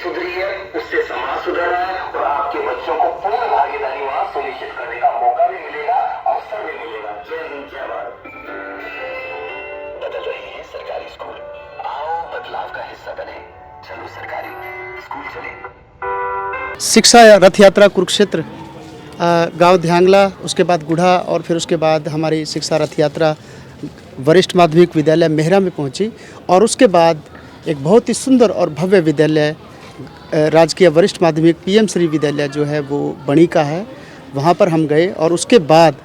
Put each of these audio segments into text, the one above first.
सुधरी है, उससे समाज सुधर रहा है और आपके बच्चों को पूर्ण भागीदारी वहां सुनिश्चित करने का मौका भी मिलेगा, अवसर भी मिलेगा। जय हिंद, जय भारत। बदल रहे हैं सरकारी स्कूल, आओ बदलाव का हिस्सा बने। चलो सरकारी स्कूल चले। शिक्षा रथ यात्रा कुरुक्षेत्र गांव ध्यांगला, उसके बाद गुढ़ा और फिर उसके बाद हमारी शिक्षा रथ यात्रा वरिष्ठ माध्यमिक विद्यालय मेहरा में पहुंची और उसके बाद एक बहुत ही सुंदर और भव्य विद्यालय राजकीय वरिष्ठ माध्यमिक पीएम श्री विद्यालय जो है वो बणी का है, वहाँ पर हम गए। और उसके बाद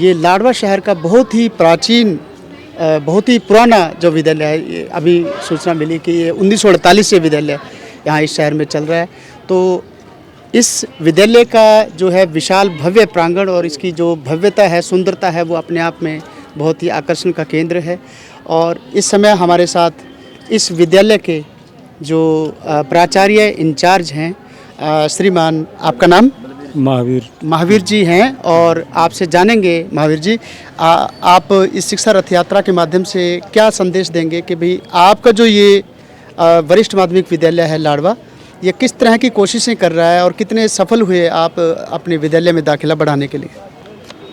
ये लाडवा शहर का बहुत ही प्राचीन बहुत ही पुराना जो विद्यालय है, ये अभी सूचना मिली कि ये 1948 से विद्यालय यहाँ इस शहर में चल रहा है। तो इस विद्यालय का जो है विशाल भव्य प्रांगण और इसकी जो भव्यता है, सुंदरता है, वो अपने आप में बहुत ही आकर्षण का केंद्र है। और इस समय हमारे साथ इस विद्यालय के जो प्राचार्य इंचार्ज हैं श्रीमान, आपका नाम? महावीर जी हैं। और आपसे जानेंगे महावीर जी, आप इस शिक्षा रथ यात्रा के माध्यम से क्या संदेश देंगे कि भाई आपका जो ये वरिष्ठ माध्यमिक विद्यालय है लाडवा, ये किस तरह की कोशिशें कर रहा है और कितने सफल हुए आप अपने विद्यालय में दाखिला बढ़ाने के लिए?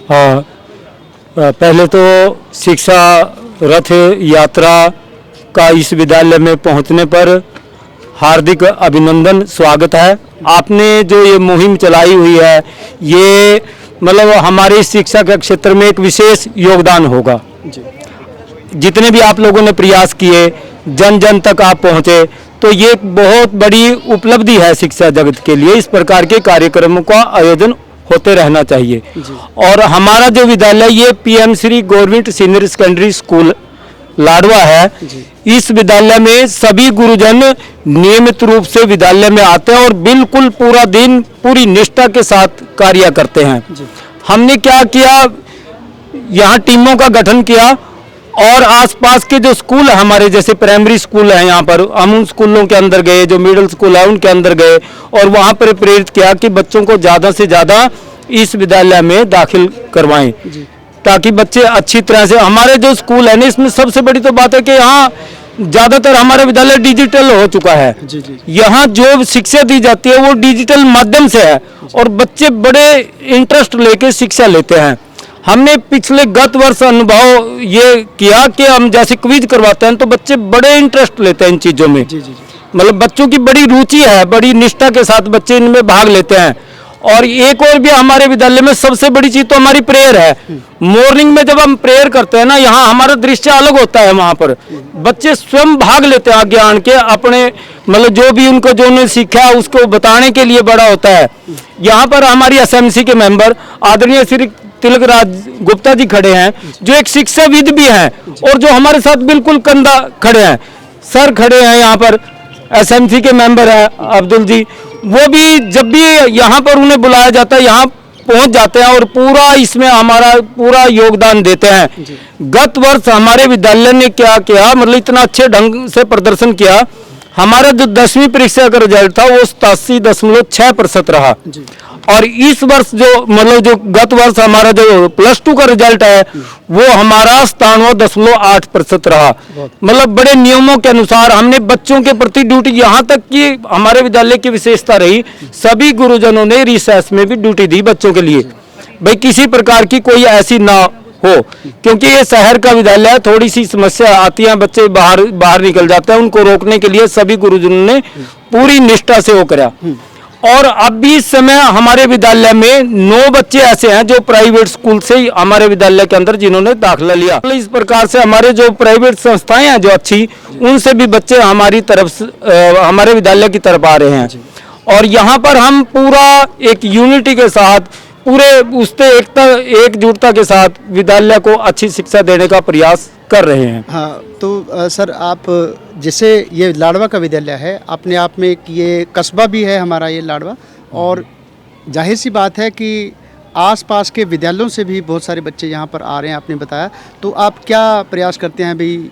हाँ, पहले तो शिक्षा रथ यात्रा का इस विद्यालय में पहुंचने पर हार्दिक अभिनंदन, स्वागत है। आपने जो ये मुहिम चलाई हुई है, ये मतलब हमारे शिक्षा के क्षेत्र में एक विशेष योगदान होगा जी। जितने भी आप लोगों ने प्रयास किए, जन जन तक आप पहुंचे, तो ये बहुत बड़ी उपलब्धि है शिक्षा जगत के लिए। इस प्रकार के कार्यक्रमों का आयोजन होते रहना चाहिए। और हमारा जो विद्यालय ये PM Shri government senior secondary school Ladwa है, इस विद्यालय में सभी गुरुजन नियमित रूप से विद्यालय में आते हैं और बिल्कुल पूरा दिन पूरी निष्ठा के साथ कार्य करते हैं। हमने क्या किया, यहाँ टीमों का गठन किया और आसपास के जो स्कूल है हमारे, जैसे प्राइमरी स्कूल है, यहाँ पर हम उन स्कूलों के अंदर गए, जो मिडिल स्कूल है उनके अंदर गए और वहाँ पर प्रेरित किया कि बच्चों को ज़्यादा से ज़्यादा इस विद्यालय में दाखिल करवाएं, ताकि बच्चे अच्छी तरह से। हमारे जो स्कूल है ना, इसमें सबसे बड़ी तो बात है कि यहाँ ज़्यादातर हमारा विद्यालय डिजिटल हो चुका है। यहाँ जो शिक्षा दी जाती है वो डिजिटल माध्यम से है और बच्चे बड़े इंटरेस्ट लेके शिक्षा लेते हैं। हमने पिछले गत वर्ष अनुभव ये किया कि हम जैसे क्विज करवाते हैं तो बच्चे बड़े इंटरेस्ट लेते हैं इन चीज़ों में। मतलब बच्चों की बड़ी रुचि है, बड़ी निष्ठा के साथ बच्चे इनमें भाग लेते हैं। और एक और भी हमारे विद्यालय में सबसे बड़ी चीज तो हमारी प्रेयर है। मॉर्निंग में जब हम प्रेयर करते हैं ना, यहाँ हमारा दृश्य अलग होता है। वहाँ पर बच्चे स्वयं भाग लेते हैं आगे आन के, अपने मतलब जो भी उनको जो उन्होंने सीखा है उसको बताने के लिए बड़ा होता है। यहाँ पर हमारी एसएमसी के मेंबर आदरणीय श्री तिलकराज गुप्ता जी खड़े हैं, जो एक शिक्षाविद भी हैं और जो हमारे साथ बिल्कुल कंधा खड़े हैं। सर खड़े हैं यहाँ पर, एसएमसी के मेंबर है अब्दुल जी, वो भी जब भी यहाँ पर उन्हें बुलाया जाता है यहाँ पहुँच जाते हैं और पूरा इसमें हमारा पूरा योगदान देते हैं। गत वर्ष हमारे विद्यालय ने क्या किया, मतलब इतना अच्छे ढंग से प्रदर्शन किया। हमारा जो 10वीं परीक्षा का रिजल्ट था वो 87.6% रहा और इस वर्ष जो मतलब जो गत वर्ष हमारा जो +2 का रिजल्ट है वो हमारा 97.8% रहा। मतलब बड़े नियमों के अनुसार हमने बच्चों के प्रति ड्यूटी, यहाँ तक कि हमारे विद्यालय की विशेषता रही, सभी गुरुजनों ने रिसेस में भी ड्यूटी दी बच्चों के लिए, भाई किसी प्रकार की कोई ऐसी ना हो, क्योंकि ये शहर का विद्यालय है, थोड़ी सी समस्या आती है, बच्चे बाहर निकल जाते हैं, उनको रोकने के लिए सभी गुरुजनों ने पूरी निष्ठा से वो करा। और अब भी इस समय हमारे विद्यालय में 9 बच्चे ऐसे हैं जो प्राइवेट स्कूल से हमारे विद्यालय के अंदर जिन्होंने दाखिला लिया। इस प्रकार से हमारे जो प्राइवेट संस्थाएं हैं जो अच्छी, उनसे भी बच्चे हमारी तरफ हमारे विद्यालय की तरफ आ रहे हैं। और यहाँ पर हम पूरा एक यूनिटी के साथ, पूरे उससे एकजुटता के साथ विद्यालय को अच्छी शिक्षा देने का प्रयास कर रहे हैं। हाँ, तो सर आप जैसे ये लाडवा का विद्यालय है, अपने आप में ये कस्बा भी है हमारा ये लाडवा, और जाहिर सी बात है कि आसपास के विद्यालयों से भी बहुत सारे बच्चे यहाँ पर आ रहे हैं, आपने बताया। तो आप क्या प्रयास करते हैं भाई,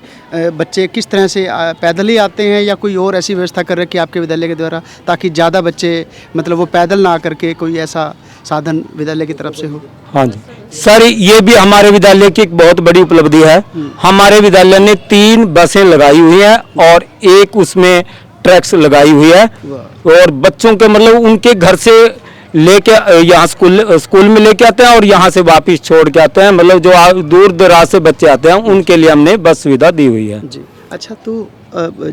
बच्चे किस तरह से पैदल ही आते हैं या कोई और ऐसी व्यवस्था कर रखी है आपके विद्यालय के द्वारा, ताकि ज़्यादा बच्चे मतलब वो पैदल ना आकर के कोई ऐसा साधन विद्यालय की तरफ से हो? हाँ जी सर, ये भी हमारे विद्यालय की एक बहुत बड़ी उपलब्धि है। हमारे विद्यालय ने 3 बसें लगाई हुई हैं और एक उसमें ट्रैक्स लगाई हुई है और बच्चों के मतलब उनके घर से लेके यहाँ स्कूल में लेके आते हैं और यहाँ से वापस छोड़ के आते हैं। मतलब जो दूर दराज से बच्चे आते हैं उनके लिए हमने बस सुविधा दी हुई है जी। अच्छा, तो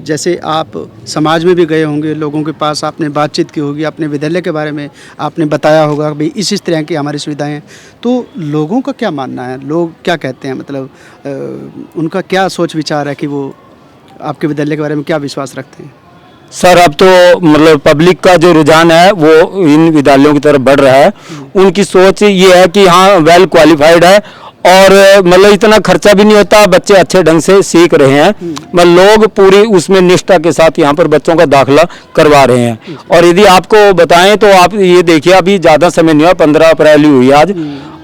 जैसे आप समाज में भी गए होंगे, लोगों के पास आपने बातचीत की होगी, अपने विद्यालय के बारे में आपने बताया होगा भाई इस तरह की हमारी सुविधाएं हैं, तो लोगों का क्या मानना है, लोग क्या कहते हैं, मतलब उनका क्या सोच विचार है कि वो आपके विद्यालय के बारे में क्या विश्वास रखते हैं? सर अब तो मतलब पब्लिक का जो रुझान है वो इन विद्यालयों की तरफ बढ़ रहा है। उनकी सोच ये है कि हाँ वेल क्वालिफाइड है और मतलब इतना खर्चा भी नहीं होता, बच्चे अच्छे ढंग से सीख रहे हैं। मतलब लोग पूरी उसमें निष्ठा के साथ यहाँ पर बच्चों का दाखिला करवा रहे हैं। और यदि आपको बताएं तो आप ये देखिए अभी ज़्यादा समय नहीं हुआ, 15 अप्रैल ही हुई आज,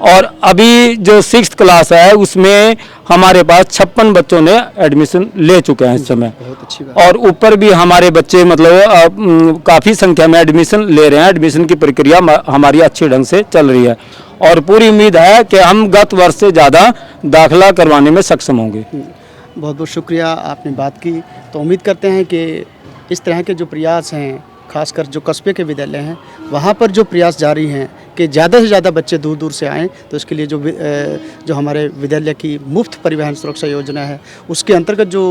और अभी जो 6th क्लास है उसमें हमारे पास 56 बच्चों ने एडमिशन ले चुके हैं इस समय। बहुत अच्छी बात। और ऊपर भी हमारे बच्चे मतलब काफ़ी संख्या में एडमिशन ले रहे हैं। एडमिशन की प्रक्रिया हमारी अच्छी ढंग से चल रही है और पूरी उम्मीद है कि हम गत वर्ष से ज़्यादा दाखिला करवाने में सक्षम होंगे। बहुत बहुत शुक्रिया, आपने बात की। तो उम्मीद करते हैं कि इस तरह के जो प्रयास हैं, खासकर जो कस्बे के विद्यालय हैं वहाँ पर जो प्रयास जारी हैं कि ज़्यादा से ज़्यादा बच्चे दूर दूर से आएँ, तो इसके लिए जो हमारे विद्यालय की मुफ्त परिवहन सुरक्षा योजना है उसके अंतर्गत जो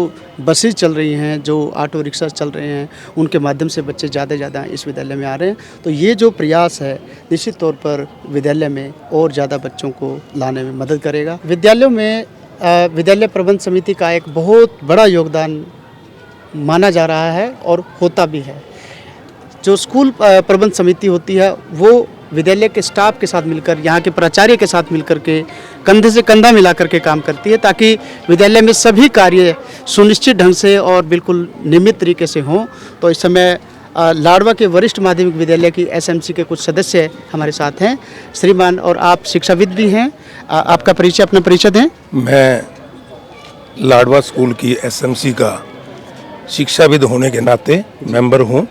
बसेज चल रही हैं, जो ऑटो रिक्शा चल रहे हैं, उनके माध्यम से बच्चे ज़्यादा से ज़्यादा इस विद्यालय में आ रहे हैं। तो ये जो प्रयास है निश्चित तौर पर विद्यालय में और ज़्यादा बच्चों को लाने में मदद करेगा। विद्यालयों में विद्यालय प्रबंध समिति का एक बहुत बड़ा योगदान माना जा रहा है और होता भी है। जो स्कूल प्रबंध समिति होती है वो विद्यालय के स्टाफ के साथ मिलकर, यहाँ के प्राचार्य के साथ मिलकर के कंधे से कंधा मिलाकर के काम करती है ताकि विद्यालय में सभी कार्य सुनिश्चित ढंग से और बिल्कुल नियमित तरीके से हों। तो इस समय लाडवा के वरिष्ठ माध्यमिक विद्यालय की एसएमसी के कुछ सदस्य हमारे साथ हैं। श्रीमान, और आप शिक्षाविद भी हैं, आपका परिचय, अपना परिचय दें। मैं लाडवा स्कूल की एसएमसी का शिक्षाविद होने के नाते मेंबर हूँ।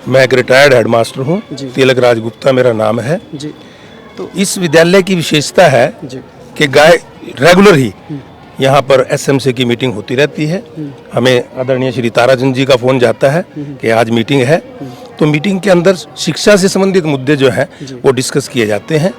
मैं एक रिटायर्ड हेडमास्टर हूँ, तिलक राज गुप्ता मेरा नाम है जी। तो इस विद्यालय की विशेषता है जी। कि रेगुलर ही यहाँ पर एसएमसी की मीटिंग होती रहती है। हमें आदरणीय श्री ताराचंद जी का फ़ोन जाता है कि आज मीटिंग है, तो मीटिंग के अंदर शिक्षा से संबंधित मुद्दे जो हैं वो डिस्कस किए जाते हैं।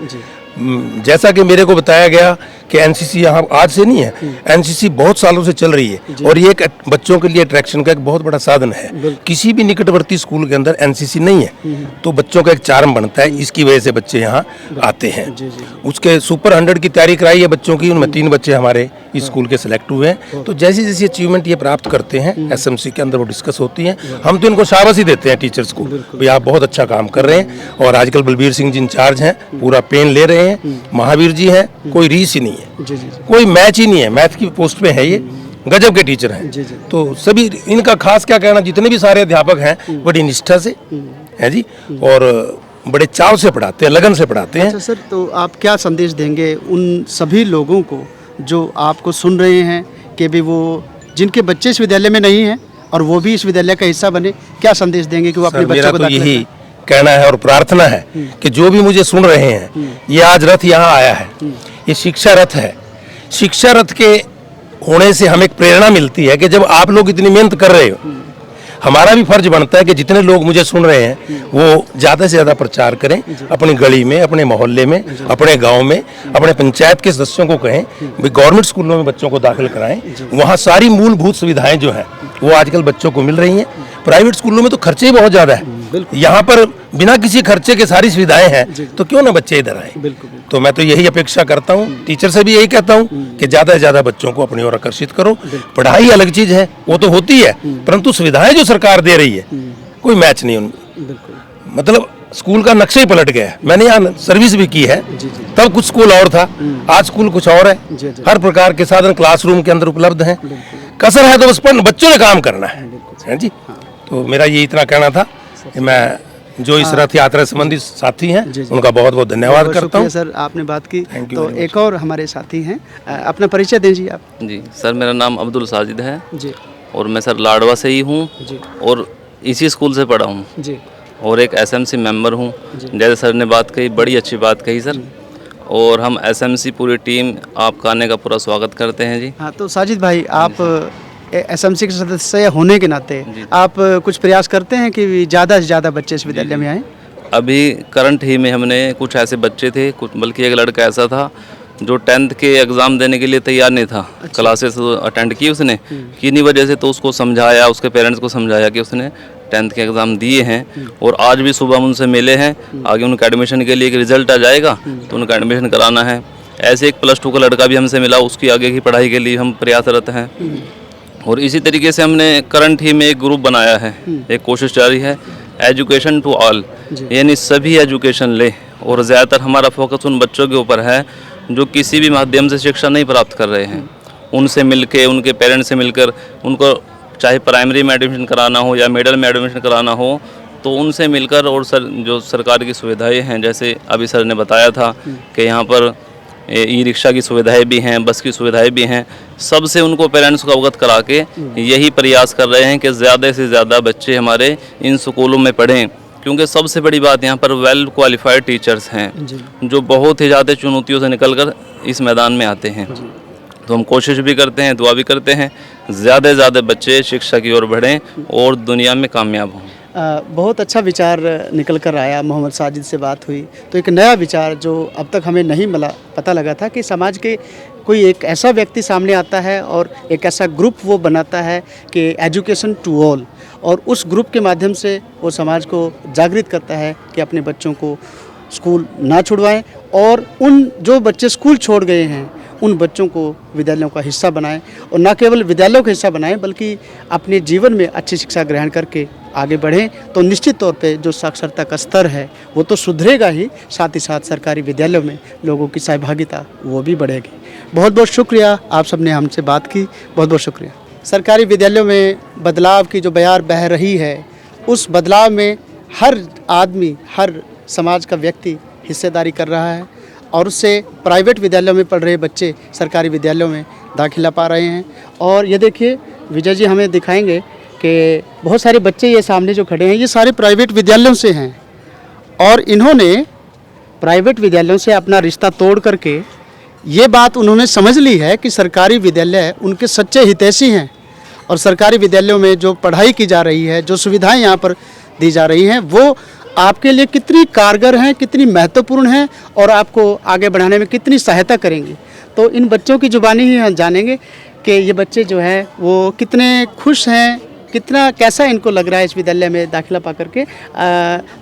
जैसा कि मेरे को बताया गया कि एनसीसी यहाँ आज से नहीं है, एनसीसी बहुत सालों से चल रही है और ये एक बच्चों के लिए अट्रैक्शन का एक बहुत बड़ा साधन है। किसी भी निकटवर्ती स्कूल के अंदर एनसीसी नहीं है तो बच्चों का एक चार्म बनता है, इसकी वजह से बच्चे यहाँ आते हैं। उसके सुपर 100 की तैयारी कराई है बच्चों की, उनमें 3 बच्चे हमारे इस स्कूल के सिलेक्ट हुए हैं। तो जैसी जैसी अचीवमेंट ये प्राप्त करते हैं एसएमसी के अंदर वो डिस्कस होती हैं। हम तो इनको शाबाशी देते हैं टीचर्स को, भाई आप बहुत अच्छा काम कर रहे हैं। और आजकल बलबीर सिंह जी इंचार्ज हैं, पूरा पेन ले रहे हैं। महावीर जी हैं, कोई रीस ही नहीं है, कोई मैच ही नहीं है, मैथ की पोस्ट पे है, ये गजब के टीचर हैं। तो सभी इनका खास क्या कहना, जितने भी सारे अध्यापक हैं बड़ी निष्ठा से है जी और बड़े चाव से पढ़ाते हैं, लगन से पढ़ाते हैं। अच्छा सर, तो आप क्या संदेश देंगे उन सभी लोगों को जो आपको सुन रहे हैं कि भी वो जिनके बच्चे इस विद्यालय में नहीं हैं और वो भी इस विद्यालय का हिस्सा बने, क्या संदेश देंगे कि वो अपने बच्चों को दाखिला यही कहना है और प्रार्थना है कि जो भी मुझे सुन रहे हैं, ये आज रथ यहाँ आया है, ये शिक्षा रथ है। शिक्षा रथ के होने से हमें एक प्रेरणा मिलती है कि जब आप लोग इतनी मेहनत कर रहे हो, हमारा भी फर्ज बनता है कि जितने लोग मुझे सुन रहे हैं वो ज़्यादा से ज़्यादा प्रचार करें, अपनी गली में, अपने मोहल्ले में, अपने गांव में, अपने पंचायत के सदस्यों को कहें भाई गवर्नमेंट स्कूलों में बच्चों को दाखिल कराएं। वहाँ सारी मूलभूत सुविधाएं जो हैं वो आजकल बच्चों को मिल रही हैं। प्राइवेट स्कूलों में तो खर्चे ही बहुत ज़्यादा है, यहाँ पर बिना किसी खर्चे के सारी सुविधाएं हैं, तो क्यों ना बच्चे इधर आए। तो मैं तो यही अपेक्षा करता हूँ, टीचर से भी यही कहता हूँ कि ज़्यादा से ज़्यादा बच्चों को अपनी ओर आकर्षित करो। पढ़ाई अलग चीज़ है, वो तो होती है, परंतु सुविधाएं जो सरकार दे रही है कोई मैच नहीं उनमें। मतलब स्कूल का नक्शा ही पलट गया है। मैंने यहाँ सर्विस भी की है, तब कुछ स्कूल और था, आज स्कूल कुछ और है। हर प्रकार के साधन क्लासरूम के अंदर उपलब्ध हैं। कसर है तो बस बच्चों ने काम करना है जी। तो मेरा ये इतना कहना था कि मैं जो इस रथ यात्रा से संबंधित साथी हैं उनका बहुत बहुत धन्यवाद करता हूँ। सर, आपने बात की। तो एक और हमारे साथी हैं, अपना परिचय दीजिए आप। जी सर, मेरा नाम अब्दुल साजिद है जी और मैं सर लाडवा से ही हूँ और इसी स्कूल से पढ़ा हूँ जी और एक एसएमसी मेंबर हूँ। जैसे सर ने बात कही, बड़ी अच्छी बात कही सर, और हम एसएमसी पूरी टीम आपका आने का पूरा स्वागत करते हैं जी। हाँ, तो साजिद भाई, आप एसएमसी के सदस्य होने के नाते आप कुछ प्रयास करते हैं कि ज़्यादा से ज़्यादा बच्चे इस विद्यालय में आएँ? अभी करंट ही में हमने कुछ ऐसे बच्चे थे, कुछ बल्कि एक लड़का ऐसा था जो 10th के एग्ज़ाम देने के लिए तैयार नहीं था। क्लासेस अटेंड की उसने, किन्हीं वजह से तो उसको समझाया, उसके पेरेंट्स को समझाया कि उसने 10th के एग्ज़ाम दिए हैं और आज भी सुबह हम उनसे मिले हैं। आगे उनका एडमिशन के लिए एक रिज़ल्ट आ जाएगा तो उनका एडमिशन कराना है। ऐसे एक +2 का लड़का भी हमसे मिला, उसकी आगे की पढ़ाई के लिए हम प्रयासरत हैं। और इसी तरीके से हमने करंट ही में एक ग्रुप बनाया है, एक कोशिश जारी है, एजुकेशन टू ऑल, यानी सभी एजुकेशन ले। और ज़्यादातर हमारा फोकस उन बच्चों के ऊपर है जो किसी भी माध्यम से शिक्षा नहीं प्राप्त कर रहे हैं। उनसे मिलके, उनके पेरेंट्स से मिलकर, उनको चाहे प्राइमरी में एडमिशन कराना हो या मिडिल में एडमिशन कराना हो, तो उनसे मिलकर और जो सरकार की सुविधाएं हैं, जैसे अभी सर ने बताया था कि यहाँ पर ई रिक्शा की सुविधाएं भी हैं, बस की सुविधाएं भी हैं, सबसे उनको पेरेंट्स को अवगत करा के यही प्रयास कर रहे हैं कि ज़्यादा से ज़्यादा बच्चे हमारे इन स्कूलों में पढ़ें। क्योंकि सबसे बड़ी बात यहाँ पर वेल क्वालिफाइड टीचर्स हैं जो बहुत ही ज़्यादा चुनौतियों से निकलकर इस मैदान में आते हैं। तो हम कोशिश भी करते हैं, दुआ भी करते हैं, ज़्यादा से ज़्यादा बच्चे शिक्षा की ओर बढ़ें और दुनिया में कामयाब हों। बहुत अच्छा विचार निकल कर आया। मोहम्मद साजिद से बात हुई तो एक नया विचार जो अब तक हमें नहीं मिला, पता लगा था कि समाज के कोई एक ऐसा व्यक्ति सामने आता है और एक ऐसा ग्रुप वो बनाता है कि एजुकेशन टू ऑल, और उस ग्रुप के माध्यम से वो समाज को जागृत करता है कि अपने बच्चों को स्कूल ना छुड़वाएं और उन जो बच्चे स्कूल छोड़ गए हैं उन बच्चों को विद्यालयों का हिस्सा बनाएं, और न केवल विद्यालयों का हिस्सा बनाएं बल्कि अपने जीवन में अच्छी शिक्षा ग्रहण करके आगे बढ़ें। तो निश्चित तौर पे जो साक्षरता का स्तर है वो तो सुधरेगा ही, साथ ही साथ सरकारी विद्यालयों में लोगों की सहभागिता वो भी बढ़ेगी। बहुत बहुत शुक्रिया, आप सबने हमसे बात की, बहुत बहुत शुक्रिया। सरकारी विद्यालयों में बदलाव की जो बयार बह रही है, उस बदलाव में हर आदमी, हर समाज का व्यक्ति हिस्सेदारी कर रहा है और उससे प्राइवेट विद्यालयों में पढ़ रहे बच्चे सरकारी विद्यालयों में दाखिला पा रहे हैं। और ये देखिए विजय जी हमें दिखाएंगे कि बहुत सारे बच्चे ये सामने जो खड़े हैं ये सारे प्राइवेट विद्यालयों से हैं और इन्होंने प्राइवेट विद्यालयों से अपना रिश्ता तोड़ करके ये बात उन्होंने समझ ली है कि सरकारी विद्यालय उनके सच्चे हितैषी हैं और सरकारी विद्यालयों में जो पढ़ाई की जा रही है, जो सुविधाएं यहाँ पर दी जा रही हैं, वो आपके लिए कितनी कारगर हैं, कितनी महत्वपूर्ण हैं और आपको आगे बढ़ाने में कितनी सहायता करेंगी। तो इन बच्चों की जुबानी ही हम जानेंगे कि ये बच्चे जो हैं वो कितने खुश हैं, कितना कैसा इनको लग रहा है इस विद्यालय में दाखिला पा करके।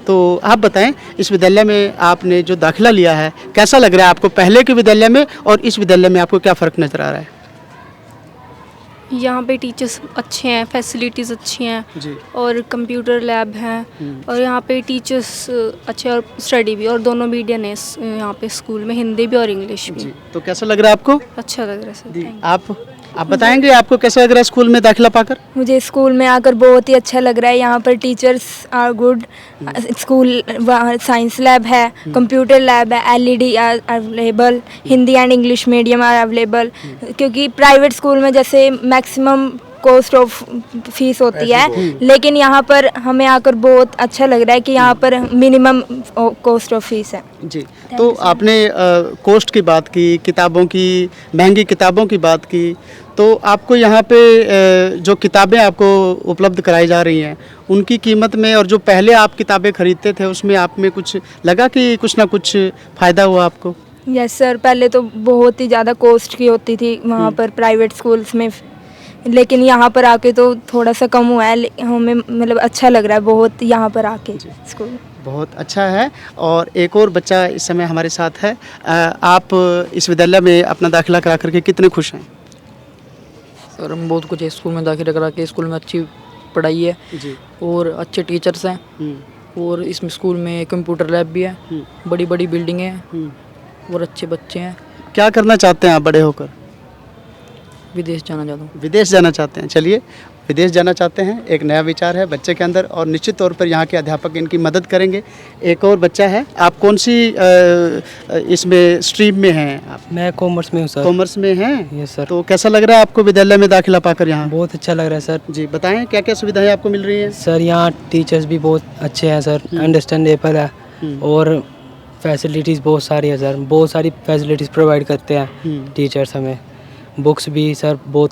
तो आप बताएं, इस विद्यालय में आपने जो दाखिला लिया है कैसा लग रहा है आपको, पहले के विद्यालय में और इस विद्यालय में आपको क्या फ़र्क नज़र आ रहा है? यहाँ पे टीचर्स अच्छे हैं, फैसिलिटीज़ अच्छी हैं जी। और कंप्यूटर लैब हैं और यहाँ पे टीचर्स अच्छे और स्टडी भी, और दोनों मीडियम है यहाँ पे स्कूल में, हिंदी भी और इंग्लिश भी। जी, तो कैसा लग रहा है आपको? अच्छा लग रहा है सर। Thank you. आप बताएंगे आपको कैसा लग रहा है स्कूल में दाखिला पाकर? मुझे स्कूल में आकर बहुत ही अच्छा लग रहा है। यहाँ पर teachers are good, school science lab है, कंप्यूटर लैब है, LED available, Hindi and English medium are available. क्योंकि प्राइवेट स्कूल में जैसे मैक्सिमम कॉस्ट ऑफ फीस होती है, लेकिन यहाँ पर हमें आकर बहुत अच्छा लग रहा है कि यहाँ पर मिनिमम कॉस्ट ऑफ फीस है। जी, तो आपने कॉस्ट की बात की, किताबों की, महंगी किताबों की बात की, तो आपको यहाँ पे जो किताबें आपको उपलब्ध कराई जा रही हैं उनकी कीमत में और जो पहले आप किताबें खरीदते थे उसमें आप में कुछ लगा कि कुछ ना कुछ फ़ायदा हुआ आपको? यस सर, पहले तो बहुत ही ज़्यादा कॉस्ट की होती थी वहाँ पर प्राइवेट स्कूल्स में, लेकिन यहाँ पर आके तो थोड़ा सा कम हुआ है। हमें मतलब अच्छा लग रहा है बहुत यहाँ पर आके स्कूल। बहुत अच्छा है। और एक और बच्चा इस समय हमारे साथ है। आप इस विद्यालय में अपना दाखिला करा करके कितने खुश हैं? सर हम बहुत कुछ है, स्कूल में दाखिला करा के स्कूल में अच्छी पढ़ाई है जी। और अच्छे टीचर्स हैं और इसमें स्कूल में कंप्यूटर लैब भी है, बड़ी बड़ी बिल्डिंगें हैं और अच्छे बच्चे हैं। क्या करना चाहते हैं आप बड़े होकर? विदेश जाना चाहता हूँ। विदेश जाना चाहते हैं। चलिए, विदेश जाना चाहते हैं, एक नया विचार है बच्चे के अंदर और निश्चित तौर पर यहाँ के अध्यापक इनकी मदद करेंगे। एक और बच्चा है, आप कौन सी इसमें स्ट्रीम में हैं आप? मैं कॉमर्स में हूँ सर। कॉमर्स में हैं? Yes sir. तो कैसा लग रहा है आपको विद्यालय में दाखिला पाकर यहाँ? बहुत अच्छा लग रहा है सर। जी, बताएं क्या क्या सुविधाएं आपको मिल रही हैं? सर यहाँ टीचर्स भी बहुत अच्छे हैं सर, अंडरस्टैंडेबल है और फैसिलिटीज़ बहुत सारी है सर, बहुत सारी फैसिलिटीज़ प्रोवाइड करते हैं टीचर्स हमें। बुक्स भी सर बहुत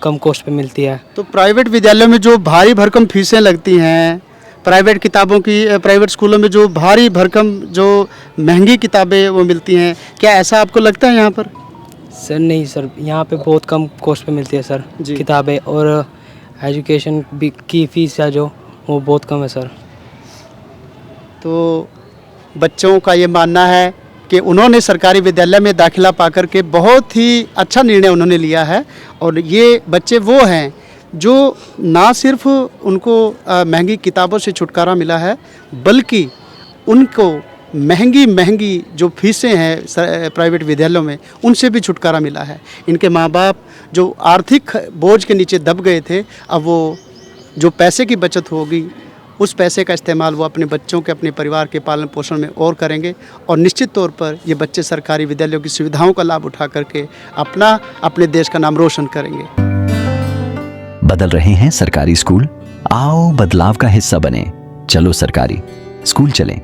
कम कॉस्ट पे मिलती है। तो प्राइवेट विद्यालयों में जो भारी भरकम फीसें लगती हैं, प्राइवेट किताबों की, प्राइवेट स्कूलों में जो भारी भरकम जो महंगी किताबें वो मिलती हैं, क्या ऐसा आपको लगता है यहाँ पर? सर नहीं सर, यहाँ पे बहुत कम कॉस्ट पे मिलती है सर जी। किताबें, और एजुकेशन भी की फ़ीस है जो वो बहुत कम है सर। तो बच्चों का ये मानना है कि उन्होंने सरकारी विद्यालय में दाखिला पाकर के बहुत ही अच्छा निर्णय उन्होंने लिया है, और ये बच्चे वो हैं जो ना सिर्फ उनको महंगी किताबों से छुटकारा मिला है, बल्कि उनको महंगी महंगी जो फीसें हैं प्राइवेट विद्यालयों में, उनसे भी छुटकारा मिला है। इनके माँ बाप जो आर्थिक बोझ के नीचे दब गए थे, अब वो जो पैसे की बचत होगी उस पैसे का इस्तेमाल वो अपने बच्चों के, अपने परिवार के पालन पोषण में और करेंगे, और निश्चित तौर पर ये बच्चे सरकारी विद्यालयों की सुविधाओं का लाभ उठा करके अपने देश का नाम रोशन करेंगे। बदल रहे हैं सरकारी स्कूल? आओ बदलाव का हिस्सा बने। चलो सरकारी स्कूल चलें।